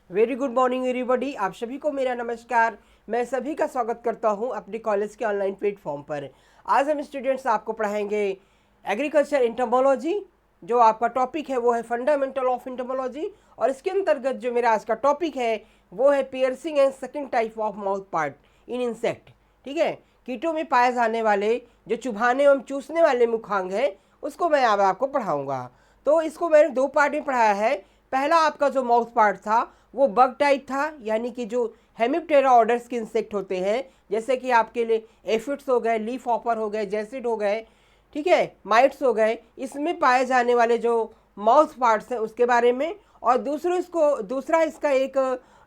Very good morning everybody. आप सभी को मेरा नमस्कार। मैं सभी का स्वागत करता हूं अपने कॉलेज के ऑनलाइन प्लेटफॉर्म पर। आज हम स्टूडेंट्स आपको पढ़ाएंगे एग्रीकल्चर इंटमोलॉजी। जो आपका टॉपिक है वो है फंडामेंटल ऑफ इंटमोलॉजी, और इसके अंतर्गत जो मेरा आज का टॉपिक है वो है piercing and second type of mouth part in insect. ठीक है, कीटों में पाए जाने वाले जो चुभाने एवं चूसने वाले मुखांग है उसको मैं अब आपको पढ़ाऊँगा। तो इसको मैंने दो पार्ट में पढ़ाया है। पहला आपका जो माउथ पार्ट था वो बग टाइप था, यानी कि जो हेमिप्टेरा ऑर्डर्स के इंसेक्ट होते हैं, जैसे कि आपके लिए एफिड्स हो गए, लीफ हॉपर हो गए, जैसिड हो गए, ठीक है, माइट्स हो गए, इसमें पाए जाने वाले जो माउथ पार्ट्स हैं उसके बारे में। और दूसरा इसका एक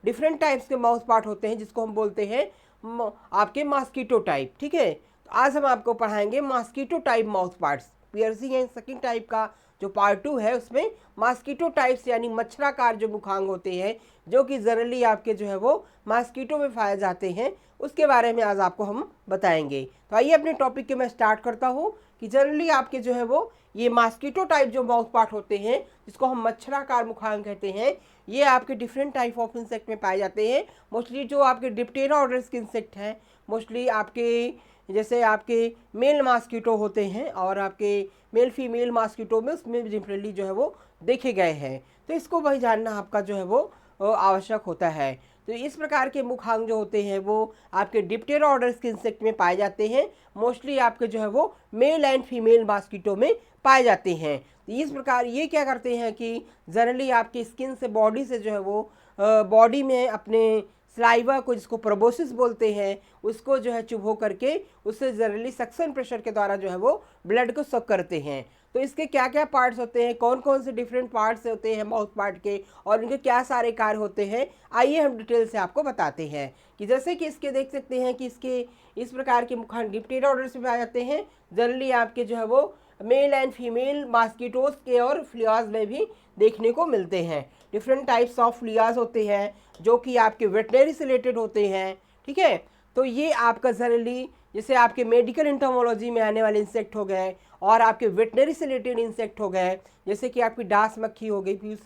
डिफरेंट टाइप्स के माउथ पार्ट होते हैं जिसको हम बोलते हैं आपके मॉस्किटो टाइप। ठीक है, तो आज हम आपको पढ़ाएंगे mosquito type mouth parts. Piercing and sucking type का जो पार्ट 2 है उसमें मॉस्किटो टाइप्स यानी मच्छराकार जो मुखांग होते हैं जो कि जनरली आपके जो है वो मॉस्किटो में पाए जाते हैं, उसके बारे में आज आपको हम बताएंगे। तो आइए अपने टॉपिक के मैं स्टार्ट करता हूँ कि जनरली आपके जो है वो ये मॉस्किटो टाइप जो माउथ पार्ट होते हैं जिसको हम मच्छराकार मुखांग कहते हैं, ये आपके डिफरेंट टाइप ऑफ इंसेक्ट में पाए जाते हैं। मोस्टली जो आपके डिप्टेरा ऑर्डर्स के इंसेक्ट हैं, मोस्टली आपके जैसे आपके मेल मॉस्किटो होते हैं और आपके मेल फीमेल मॉस्किटो में उसमें डिफरेंटली जो है वो देखे गए हैं। तो इसको वही जानना आपका जो है वो आवश्यक होता है। तो इस प्रकार के मुखांग जो होते हैं वो आपके डिप्टेरा ऑर्डर्स के इंसेक्ट में पाए जाते हैं। मोस्टली आपके जो है वो मेल एंड फीमेल मॉस्किटो में पाए जाते हैं। तो इस प्रकार ये क्या करते हैं कि जनरली आपकी स्किन से, बॉडी से जो है वो बॉडी में अपने स्लाइवा को, जिसको प्रोबोसिस बोलते हैं, उसको जो है चुभो करके उससे जनरली सक्शन प्रेशर के द्वारा जो है वो ब्लड को सक करते हैं। तो इसके क्या क्या पार्ट्स होते हैं, कौन कौन से डिफरेंट पार्ट्स होते हैं माउथ पार्ट के, और इनके क्या सारे कार्य होते हैं, आइए हम डिटेल से आपको बताते हैं। कि जैसे कि इसके देख सकते हैं कि इसके इस प्रकार के मुखांग डिप्टेरा ऑर्डर्स में आ जाते हैं। जनरली आपके जो है वो मेल एंड फीमेल मॉस्किटोज के और फ्लियाज में भी देखने को मिलते हैं। डिफरेंट टाइप्स ऑफ फ्लियाज होते हैं जो कि आपके वेटनरी से रिलेटेड होते हैं। ठीक है, तो ये आपका जनरली जैसे आपके मेडिकल इंटमोलॉजी में आने वाले इंसेक्ट हो गए और आपके वेटनरी से रिलेटेड इंसेक्ट हो गए, जैसे कि आपकी डांस मक्खी हो गई,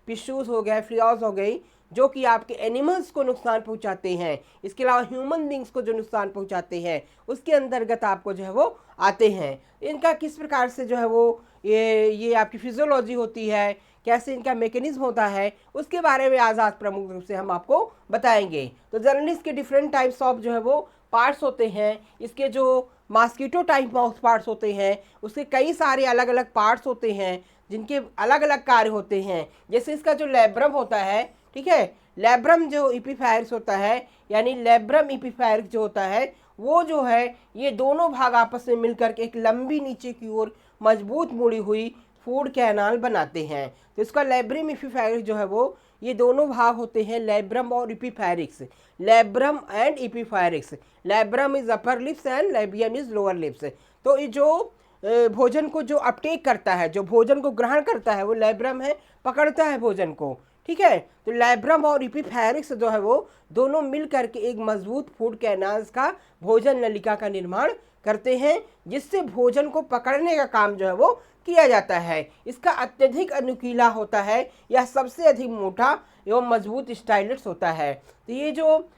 पिशूज हो गए, फ्लियाज हो गई, जो कि आपके एनिमल्स को नुकसान पहुंचाते हैं। इसके अलावा ह्यूमन बींग्स को जो नुकसान पहुंचाते हैं उसके अंतर्गत आपको जो है वो आते हैं। इनका किस प्रकार से जो है वो ये आपकी फिजियोलॉजी होती है, कैसे इनका मैकेनिज्म होता है, उसके बारे में आज प्रमुख रूप से हम आपको बताएंगे। तो जनरली इसके डिफरेंट टाइप्स ऑफ जो है वो पार्ट्स होते हैं। इसके जो मॉस्किटो टाइप माउथ पार्ट्स होते हैं उसके कई सारे अलग अलग पार्ट्स होते हैं जिनके अलग अलग कार्य होते हैं। जैसे इसका जो लैब्रम होता है, ठीक है, लैब्रम जो इपीफेरिक्स होता है, यानी लैब्रम इपीफेरिक्स जो होता है वो जो है ये दोनों भाग आपस में मिलकर के एक लंबी नीचे की ओर मजबूत मुड़ी हुई फूड कैनाल बनाते हैं। तो इसका लैब्रम इपीफेरिक्स जो है वो ये दोनों भाग होते हैं, लैब्रम और epipharynx. Labrum and epipharynx. Labrum is upper lips and labium is lower lips. तो ये जो भोजन को जो अपटेक करता है, जो भोजन को ग्रहण करता है, वो लैब्रम है, पकड़ता है भोजन को। ठीक है, तो लैब्रम और इपीफेरिक्स जो है वो दोनों मिल करके एक मजबूत फूड कैनाल्स का, भोजन नलिका का निर्माण करते हैं, जिससे भोजन को पकड़ने का काम जो है वो किया जाता है। इसका अत्यधिक अनुकीला होता है, यह सबसे अधिक मोटा एवं मजबूत स्टाइलेट्स होता है। तो ये जो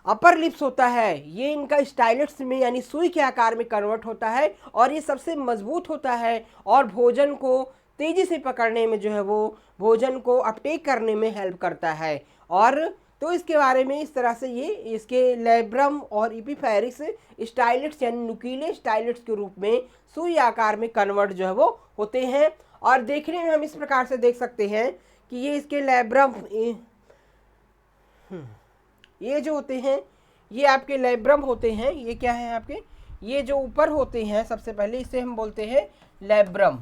अपर लिप्स होता है ये इनका स्टाइलेट्स में यानी सुई के आकार में कन्वर्ट होता है और ये सबसे मजबूत होता है और भोजन को तेजी से पकड़ने में जो है वो भोजन को अपटेक करने में हेल्प करता है। और तो इसके बारे में इस तरह से ये इसके लैब्रम और इपीफेरिक्स स्टाइलेट्स यानी नुकीले स्टाइलेट्स के रूप में सुई आकार में कन्वर्ट जो है वो होते हैं। और देखने में हम इस प्रकार से देख सकते हैं कि ये इसके लैब्रम ये जो होते हैं ये आपके लैब्रम होते हैं। ये क्या है आपके, ये जो ऊपर होते हैं सबसे पहले इसे हम बोलते हैं लैब्रम,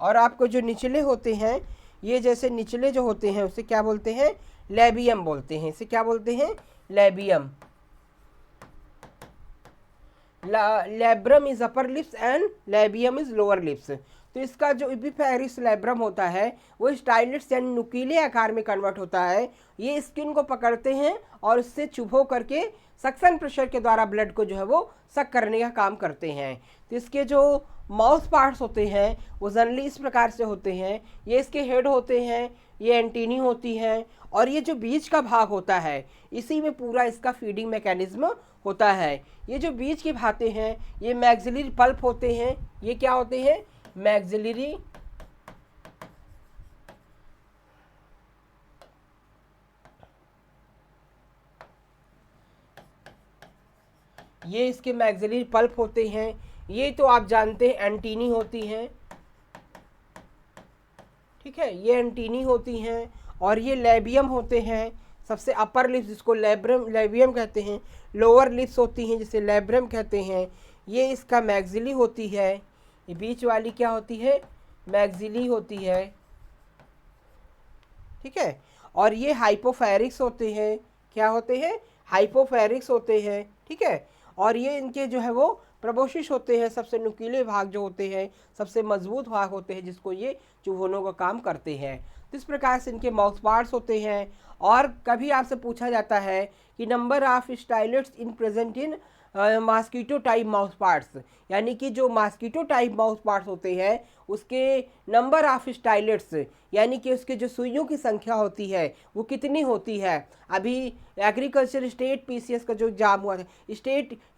और आपको जो निचले होते हैं ये जैसे निचले जो होते हैं उसे क्या बोलते हैं, लैबियम बोलते हैं। इसे क्या बोलते हैं, लैबियम। Labrum is upper lips and labium is lower lips. तो इसका जो इपीफेरिक्स लैब्रम होता है वो स्टाइलेट्स यानी नुकीले आकार में कन्वर्ट होता है। ये स्किन को पकड़ते हैं और उससे चुभो करके सक्शन प्रेशर के द्वारा ब्लड को जो है वो सक करने का काम करते हैं। तो इसके जो माउथ पार्ट्स होते हैं वो जनरली इस प्रकार से होते हैं। ये इसके हेड होते हैं, ये एंटीनी होती हैं, और ये जो बीच का भाग होता है इसी में पूरा इसका फीडिंग मैकेनिज्म होता है। ये जो बीच के भाते हैं ये मैक्सिलरी पल्प होते हैं। ये क्या होते हैं? मैक्सिलरी ये इसके मैक्सिलरी पल्प होते हैं। ये तो आप जानते हैं एंटीनी होती हैं, ठीक है, ये एंटीनी होती हैं। और ये लेबियम होते हैं, सबसे अपर लिप्स जिसको लेबियम कहते हैं, लोअर लिप्स होती हैं जिसे लेब्रम कहते हैं। ये इसका मैक्सिली होती है। ये बीच वाली क्या होती है? मैक्सिली होती है, ठीक है। और ये हाइपोफेरिक्स होते हैं। क्या होते हैं? हाइपोफेरिक्स होते हैं, ठीक है। और ये इनके जो है वो प्रबोशिश होते हैं, सबसे नुकीले भाग जो होते हैं, सबसे मजबूत भाग होते हैं जिसको ये चुभोनों का काम करते हैं। तो इस प्रकार से इनके माउथ पार्ट्स होते हैं। और कभी आपसे पूछा जाता है कि number of stylets in present in mosquito type mouth parts, यानी कि जो मॉस्किटो टाइप माउथ पार्ट्स होते हैं उसके नंबर ऑफ स्टाइलेट्स, यानी कि उसके जो सुइयों की संख्या होती है वो कितनी होती है। अभी एग्रीकल्चर स्टेट पीसीएस का जो एग्ज़ाम हुआ था,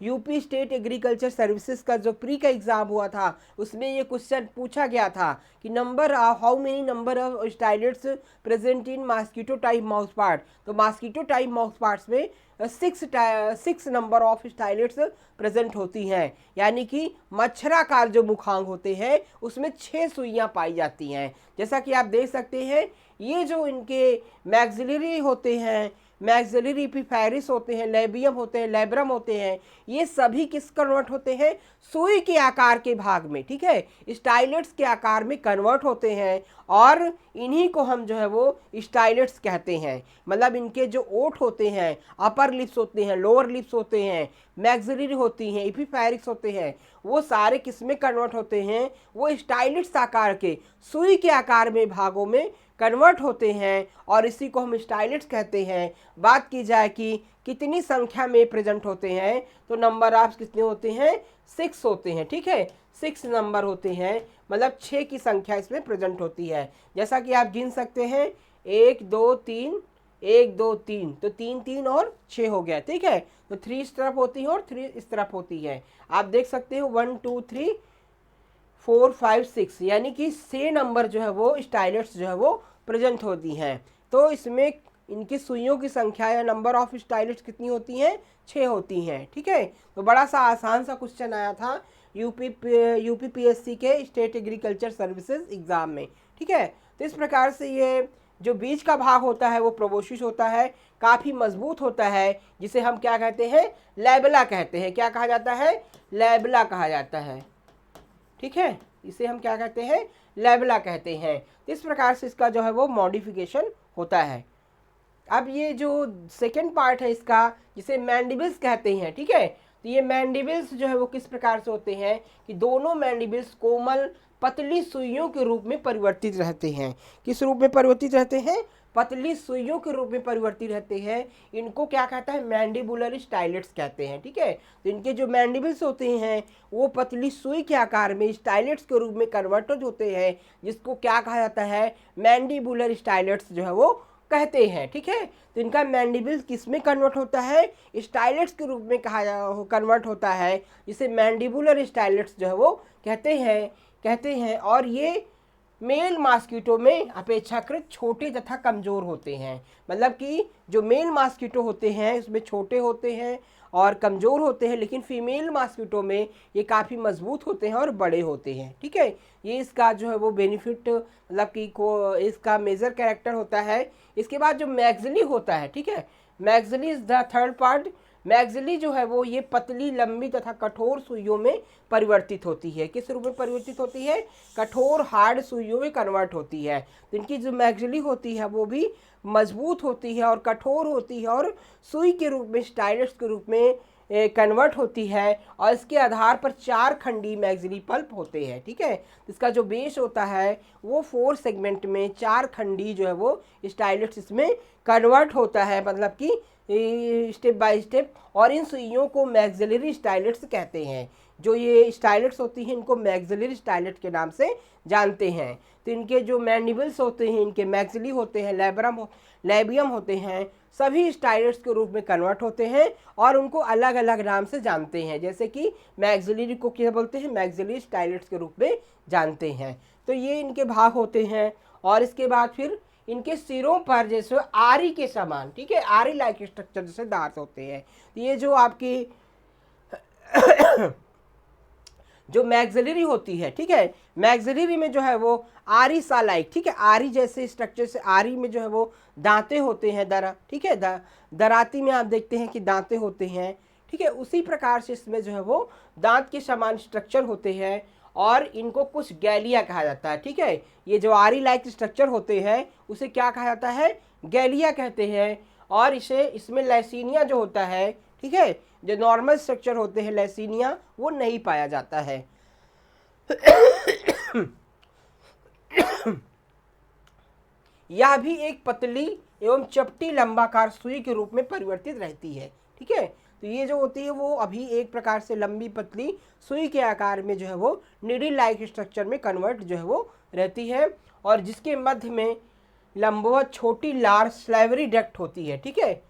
यूपी स्टेट एग्रीकल्चर सर्विसेज का जो प्री का एग्ज़ाम हुआ था, उसमें ये क्वेश्चन पूछा गया था कि how many number of stylets present in mosquito type mouth part. तो मॉस्किटो टाइप माउथ पार्ट्स में 6 नंबर ऑफ स्टाइलेट्स प्रेजेंट होती हैं, यानी कि मच्छराकार जो मुखांग होते हैं उसमें 6 सुइयां पाई जाती हैं। जैसा कि आप देख सकते हैं, ये जो इनके मैक्सिलरी होते हैं, मैक्सिलरी एपिफेरिस होते हैं, लेबियम होते हैं, लेब्रम होते हैं, ये सभी किस कन्वर्ट होते हैं? सुई के आकार के भाग में, ठीक है, स्टाइलेट्स के आकार में कन्वर्ट होते हैं। और इन्हीं को हम जो है वो स्टाइलेट्स कहते हैं। मतलब इनके जो ओठ होते हैं, अपर लिप्स होते हैं, लोअर लिप्स होते हैं, मैक्सिलरी होती हैं, एपिफेरिक्स होते हैं, वो सारे किस में कन्वर्ट होते हैं? वो स्टाइलेट्स आकार के, सुई के आकार में भागों में कन्वर्ट होते हैं, और इसी को हम स्टाइलेट्स कहते हैं। बात की जाए कि कितनी संख्या में प्रेजेंट होते हैं, तो नंबर ऑफ कितने होते हैं? 6 होते हैं, ठीक है, 6 नंबर होते हैं, मतलब 6 की संख्या इसमें प्रेजेंट होती है। जैसा कि आप गिन सकते हैं, 1 2 3, 1 2 3, तो 3 3 और 6 हो गया, ठीक है। तो 3 इस तरफ होती है और 3 इस तरफ होती है। आप देख सकते हो 1 2 3 4 5 6, यानी कि 6 नंबर जो है वो स्टाइलेट्स जो है वो प्रेजेंट होती हैं। तो इसमें इनकी सुइयों की संख्या या नंबर ऑफ स्टाइलेट्स कितनी होती हैं? 6 होती हैं, ठीक है। तो बड़ा सा आसान सा क्वेश्चन आया था यूपी पीएससी के स्टेट एग्रीकल्चर सर्विसेज एग्जाम में, ठीक है। तो इस प्रकार से ये जो बीच का भाग होता है वो प्रोबोशिस होता है, काफ़ी मजबूत होता है, जिसे हम क्या कहते हैं? लैबला कहते हैं। क्या कहा जाता है? लैबला कहा जाता है, ठीक है। इसे हम क्या कहते हैं? लैबला कहते हैं। इस प्रकार से इसका जो है वो मॉडिफिकेशन होता है। अब ये जो सेकेंड पार्ट है इसका, जिसे मैंडिबल्स कहते हैं, ठीक है। तो ये मैंडिबल्स जो है वो किस प्रकार से होते हैं कि दोनों मैंडिबल्स कोमल पतली सुइयों के रूप में परिवर्तित रहते हैं। किस रूप में परिवर्तित रहते हैं? पतली सुइयों के रूप में परिवर्तित रहते हैं। इनको क्या कहता है? मैंडिबुलर स्टाइलेट्स कहते हैं, ठीक है। तो इनके जो मैंडिबल्स होते हैं वो पतली सुई के आकार में स्टाइलेट्स के रूप में कन्वर्टेड होते हैं, जिसको क्या कहा जाता है? मैंडिबुलर स्टाइलेट्स जो है वो कहते हैं, ठीक है। तो इनका मैंडिबल्स किस में कन्वर्ट होता है? स्टाइलेट्स के रूप में कन्वर्ट होता है, जिसे मैंडिबुलर स्टाइलेट्स जो है वो कहते हैं। और ये मेल मॉस्किटो में अपेक्षाकृत छोटे तथा कमज़ोर होते हैं। मतलब कि जो मेल मॉस्किटो होते हैं उसमें छोटे होते हैं और कमज़ोर होते हैं, लेकिन फीमेल मॉस्किटो में ये काफ़ी मजबूत होते हैं और बड़े होते हैं, ठीक है। ये इसका जो है वो बेनिफिट, मतलब कि इसका मेजर कैरेक्टर होता है। इसके बाद जो मैक्सिली होता है, ठीक है, maxillary is the third part. Maxillary जो है वो ये पतली, लंबी तथा कठोर सुइयों में परिवर्तित होती है। किस रूप में परिवर्तित होती है? कठोर हार्ड सुइयों में कन्वर्ट होती है। तो इनकी जो मैक्सिली होती है वो भी मजबूत होती है और कठोर होती है और सुई के रूप में, स्टाइलेट्स के रूप में कन्वर्ट होती है। और इसके आधार पर 4 खंडी मैक्सिली पल्प होते हैं, ठीक है। इसका जो बेस होता है वो 4 सेगमेंट में 4 खंडी जो है वो स्टाइलेट्स इसमें कन्वर्ट होता है, मतलब कि स्टेप बाय स्टेप, और इन सुइयों को मैक्सिलरी स्टाइलेट्स कहते हैं। जो ये स्टाइलेट्स होती हैं इनको मैक्सिलरी स्टाइलेट के नाम से जानते हैं। तो इनके जो मैंडिबल्स होते हैं, इनके मैक्सिली होते हैं, लेबियम होते हैं, सभी स्टाइलेट्स के रूप में कन्वर्ट होते हैं और उनको अलग अलग नाम से जानते हैं। जैसे कि मैक्सिलरी को क्या बोलते हैं, मैक्सिलरी स्टाइलेट्स के रूप में जानते हैं। तो ये इनके भाग होते हैं। और इसके बाद फिर इनके सिरों पर जैसे आरी के समान, ठीक है, आरी लाइक स्ट्रक्चर जैसे दांत होते हैं। ये जो आपकी जो मैक्सिलरी होती है, ठीक है, मैक्सिलरी में जो है वो आरी सा लाइक, ठीक है, आरी जैसे स्ट्रक्चर से, आरी में जो है वो दांते होते हैं, ठीक है, दराती में आप देखते हैं कि दांते होते हैं, ठीक है, उसी प्रकार से इसमें जो है वो दांत के समान स्ट्रक्चर होते हैं और इनको कुछ गैलिया कहा जाता है। ठीक है, ये जो आरी लाइक स्ट्रक्चर होते हैं उसे क्या कहा जाता है, गैलिया कहते हैं। और इसमें लैसीनिया जो होता है, ठीक है, जो नॉर्मल स्ट्रक्चर होते हैं लैसीनिया, वो नहीं पाया जाता है। यह भी एक पतली एवं चपटी लंबाकार सुई के रूप में परिवर्तित रहती है। ठीक है, तो ये जो होती है वो अभी एक प्रकार से लंबी पतली सुई के आकार में जो है वो नीडल लाइक स्ट्रक्चर में कन्वर्ट जो है वो रहती है, और जिसके मध्य में लंबवत छोटी लार स्लाइवरी डक्ट होती है। ठीक है,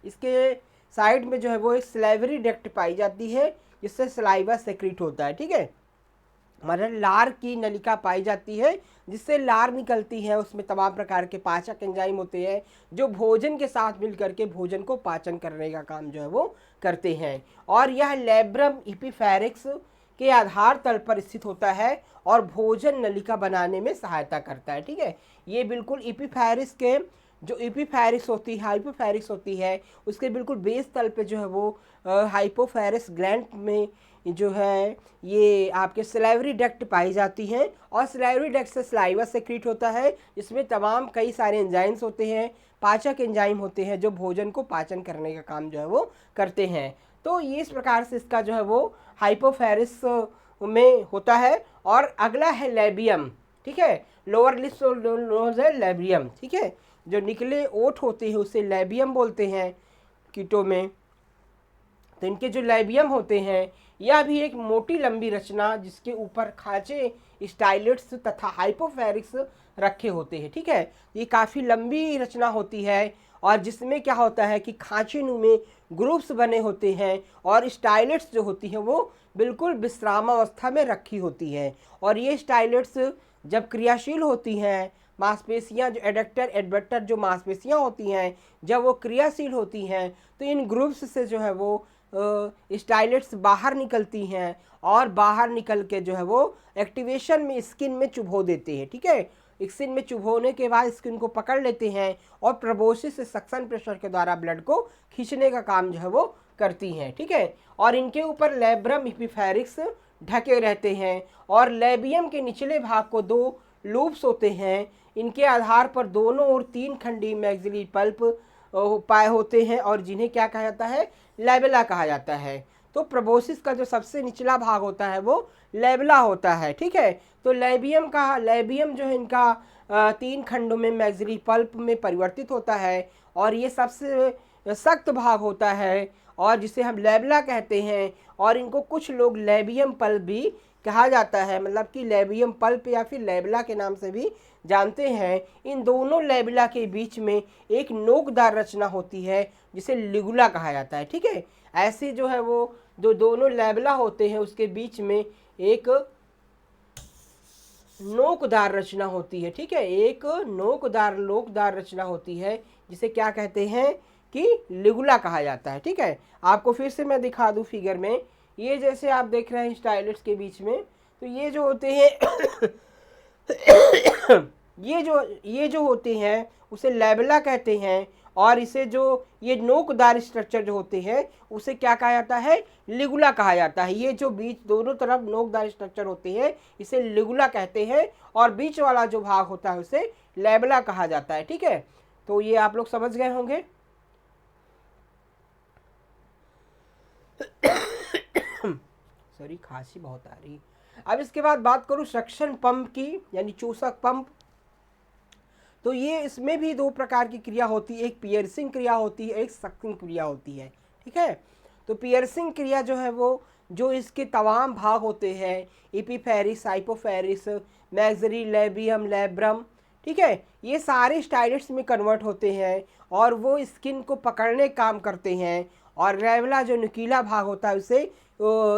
इसके साइड में जो है वो एक स्लाइवरी डक्ट पाई जाती है जिससे सलाइवा सेक्रेट होता है। ठीक है, मतलब लार की नलिका पाई जाती है जिससे लार निकलती है, उसमें तमाम प्रकार के पाचक एंजाइम होते हैं जो भोजन के साथ मिलकर के भोजन को पाचन करने का काम जो है वो करते हैं। और यह लेब्रम इपिफेरिक्स के आधार तल पर स्थित होता है और भोजन नलिका बनाने में सहायता करता है। ठीक है, ये बिल्कुल इपिफेरिक्स के जो इपिफेरिक्स होती है, हाइपोफेरिक्स होती है, उसके बिल्कुल बेस तल पे जो है वो हाइपोफेरिक्स ग्लैंड में जो है ये आपके सलाइवरी डक्ट पाई जाती हैं, और सलाइवरी डक्ट से सलाइवा सेक्रेट होता है, जिसमें तमाम कई सारे एंजाइम्स होते हैं, पाचक एंजाइम होते हैं जो भोजन को पाचन करने का काम जो है वो करते हैं। तो ये इस प्रकार से इसका जो है वो हाइपोफेरिक्स में होता है। और अगला है लेबियम। ठीक है, लोअर लिप्स नोज है लेबियम। ठीक है, जो निकले ओठ होते हैं उसे लेबियम बोलते हैं कीटों में। तो इनके जो लेबियम होते हैं यह भी एक मोटी लंबी रचना जिसके ऊपर खांचे स्टाइलेट्स तथा हाइपोफेरिक्स रखे होते हैं। ठीक है, ये काफ़ी लंबी रचना होती है और जिसमें क्या होता है कि खांचे में ग्रुप्स बने होते हैं और स्टाइलेट्स जो होती हैं वो बिल्कुल विश्रामावस्था में रखी होती है। और ये स्टाइलेट्स जब क्रियाशील होती हैं, मांसपेशियां जो एडक्टर एडबक्टर जो मांसपेशियां होती हैं जब वो क्रियाशील होती हैं तो इन ग्रुप्स से जो है वो स्टाइलेट्स बाहर निकलती हैं और बाहर निकल के जो है वो एक्टिवेशन में स्किन में चुभो देते हैं। ठीक है, स्किन में चुभोने के बाद स्किन को पकड़ लेते हैं और प्रोबोसिस से सक्शन प्रेशर के द्वारा ब्लड को खींचने का काम जो है वो करती हैं। ठीक है, और इनके ऊपर लेब्रम इपिफेरिक्स ढके रहते हैं और लेबियम के निचले भाग को दो लूप्स होते हैं। इनके आधार पर दोनों ओर 3 खंडी मैक्सिलरी पल्प पाए होते हैं और जिन्हें क्या कहा जाता है, लेबेला कहा जाता है। तो प्रोबोसिस का जो सबसे निचला भाग होता है वो लेबेला होता है। ठीक है, तो लेबियम जो है इनका 3 खंडों में मैक्सिलरी पल्प में परिवर्तित होता है और ये सबसे सख्त भाग होता है और जिसे हम लेबेला कहते हैं। और इनको कुछ लोग लेबियम पल्प भी कहा जाता है, मतलब कि लेबियम पल्प या फिर लेबेला के नाम से भी जानते हैं। इन दोनों लेबेला के बीच में एक नोकदार रचना होती है जिसे लिगुला कहा जाता है। ठीक है, ऐसे जो है वो जो दोनों लेबेला होते हैं उसके बीच में एक नोकदार रचना होती है। ठीक है, एक नोकदार रचना होती है जिसे क्या कहते हैं कि लिगुला कहा जाता है। ठीक है, आपको फिर से मैं दिखा दूं फिगर में, ये जैसे आप देख रहे हैं स्टाइलेट्स के बीच में, तो ये जो होते हैं ये जो होते हैं उसे लेबेला कहते हैं और इसे जो ये नोकदार स्ट्रक्चर जो होते हैं उसे क्या कहा जाता है, लिगुला कहा जाता है। ये जो बीच दोनों तरफ नोकदार स्ट्रक्चर होते हैं इसे लिगुला कहते हैं और बीच वाला जो भाग होता है उसे लेबेला कहा जाता है। ठीक है, तो ये आप लोग समझ गए होंगे। सॉरी, खांसी बहुत आ रही। अब इसके बाद बात करूं सक्शन पंप की, यानी चूसक पंप। तो ये इसमें भी दो प्रकार की क्रिया होती है, एक पियर्सिंग क्रिया होती है, एक सक्सिंग क्रिया होती है। ठीक है, तो पियर्सिंग क्रिया जो है वो जो इसके तमाम भाग होते हैं, एपिफेरिस, हाइपोफेरिस, मैक्सरी, लेबियम, लेब्रम, ठीक है, ये सारे स्टाइलेट्स में कन्वर्ट होते हैं और वो स्किन को पकड़ने काम करते हैं। और रेवला जो नुकीला भाग होता है उसे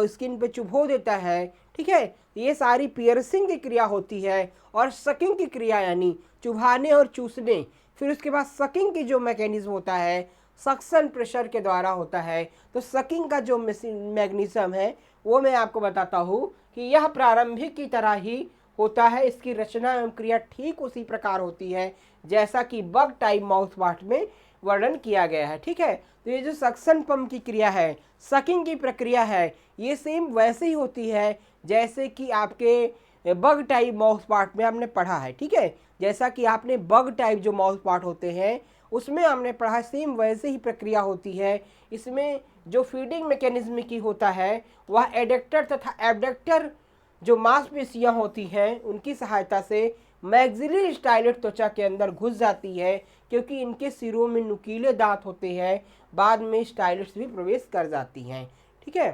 स्किन पे चुभो देता है। ठीक है, ये सारी पियर्सिंग की क्रिया होती है। और सकिंग की क्रिया यानी चुभाने और चूसने, फिर उसके बाद सकिंग की जो मैकेनिज्म होता है सक्शन प्रेशर के द्वारा होता है। तो सकिंग का जो मैकेनिज्म है वो मैं आपको बताता हूँ कि यह प्रारंभिक की तरह ही होता है। इसकी रचना एवं क्रिया ठीक उसी प्रकार होती है जैसा कि बग टाइप माउथ वाट में वर्णन किया गया है। ठीक है, तो ये जो सक्शन पंप की क्रिया है, सकिंग की प्रक्रिया है, ये सेम वैसे ही होती है जैसे कि आपके बग टाइप माउथ पार्ट में हमने पढ़ा है। ठीक है, जैसा कि आपने बग टाइप जो माउथ पार्ट होते हैं उसमें हमने पढ़ा, सेम वैसे ही प्रक्रिया होती है। इसमें जो फीडिंग मैकेनिज्म की होता है वह एडेक्टर तथा एबडक्टर जो मांसपेशियां होती हैं उनकी सहायता से मैक्सिलरी स्टाइलेट त्वचा के अंदर घुस जाती है, क्योंकि इनके सिरों में नुकीले दांत होते हैं, बाद में स्टाइलेट्स भी प्रवेश कर जाती हैं। ठीक है,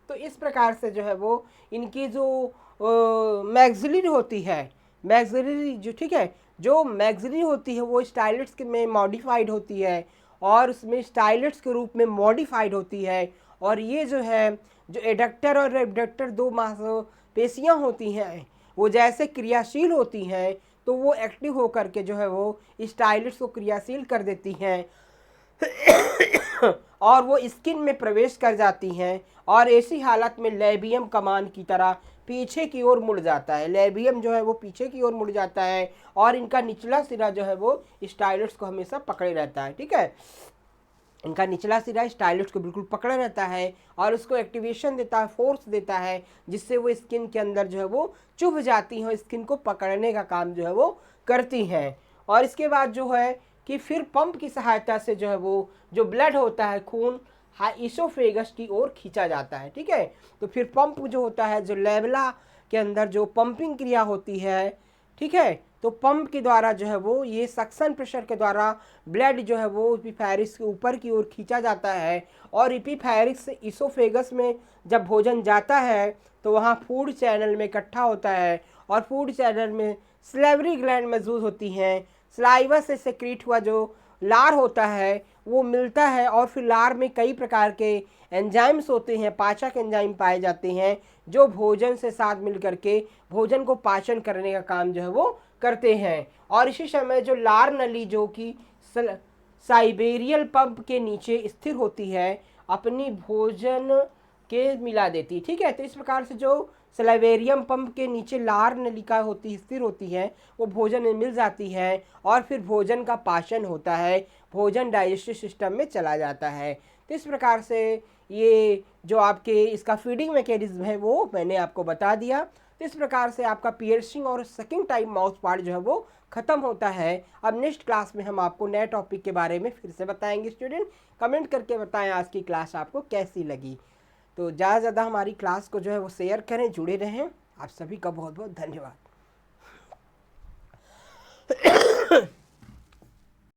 तो इस प्रकार से जो है वो इनकी जो मैक्सिलरी होती है, मैक्सिलरी जो, ठीक है, जो मैक्सिलरी होती है वो स्टाइलेट्स में मॉडिफाइड होती है और उसमें स्टाइलेट्स के रूप में मॉडिफाइड होती है। और ये जो है जो एडक्टर और एबडक्टर दो मांसपेशियां होती हैं वो जैसे क्रियाशील होती हैं तो वो एक्टिव होकर के जो है वो स्टाइलेट्स को क्रियाशील कर देती हैं और वो स्किन में प्रवेश कर जाती हैं और ऐसी हालत में लेबियम कमान की तरह पीछे की ओर मुड़ जाता है। लेबियम जो है वो पीछे की ओर मुड़ जाता है और इनका निचला सिरा जो है वो स्टाइलेट्स को हमेशा पकड़े रहता है। ठीक है, इनका निचला सिरा स्टाइलेट्स को बिल्कुल पकड़ा रहता है और उसको एक्टिवेशन देता है, फोर्स देता है, जिससे वो स्किन के अंदर जो है वो चुभ जाती हैं, स्किन को पकड़ने का काम जो है वो करती हैं। और इसके बाद जो है कि फिर पंप की सहायता से जो है वो जो ब्लड होता है, खून इसोफेगस की ओर खींचा जाता है। ठीक है, तो फिर पंप जो होता है, जो लेवला के अंदर जो पंपिंग क्रिया होती है, ठीक है, तो पंप के द्वारा जो है वो ये सक्शन प्रेशर के द्वारा ब्लड जो है वो एपिफेरिस के ऊपर की ओर खींचा जाता है और एपिफेरिस से इसोफेगस में जब भोजन जाता है तो वहाँ फूड चैनल में इकट्ठा होता है और फूड चैनल में सलाइवरी ग्लैंड मौजूद होती हैं। सलाइवा से सेक्रीट हुआ जो लार होता है वो मिलता है और फिर लार में कई प्रकार के एंजाइम्स होते हैं, पाचक एंजाइम पाए जाते हैं जो भोजन से साथ मिल करके भोजन को पाचन करने का काम जो है वो करते हैं। और इसी समय जो लार नली जो कि साइबेरियल पंप के नीचे स्थिर होती है अपनी भोजन के मिला देती। ठीक है, तो इस प्रकार से जो सलाइवेरियम पंप के नीचे लार नलिका होती स्थिर होती है वो भोजन में मिल जाती है और फिर भोजन का पाचन होता है, भोजन डाइजेस्टिव सिस्टम में चला जाता है। तो इस प्रकार से ये जो आपके इसका फीडिंग मैकेनिज्म है वो मैंने आपको बता दिया। तो इस प्रकार से आपका पियर्सिंग और सकिंग टाइप माउथ पार्ट जो है वो ख़त्म होता है। अब नेक्स्ट क्लास में हम आपको नए टॉपिक के बारे में फिर से बताएंगे। स्टूडेंट कमेंट करके बताएं आज की क्लास आपको कैसी लगी। तो ज़्यादा से ज़्यादा हमारी क्लास को जो है वो शेयर करें, जुड़े रहें। आप सभी का बहुत बहुत धन्यवाद।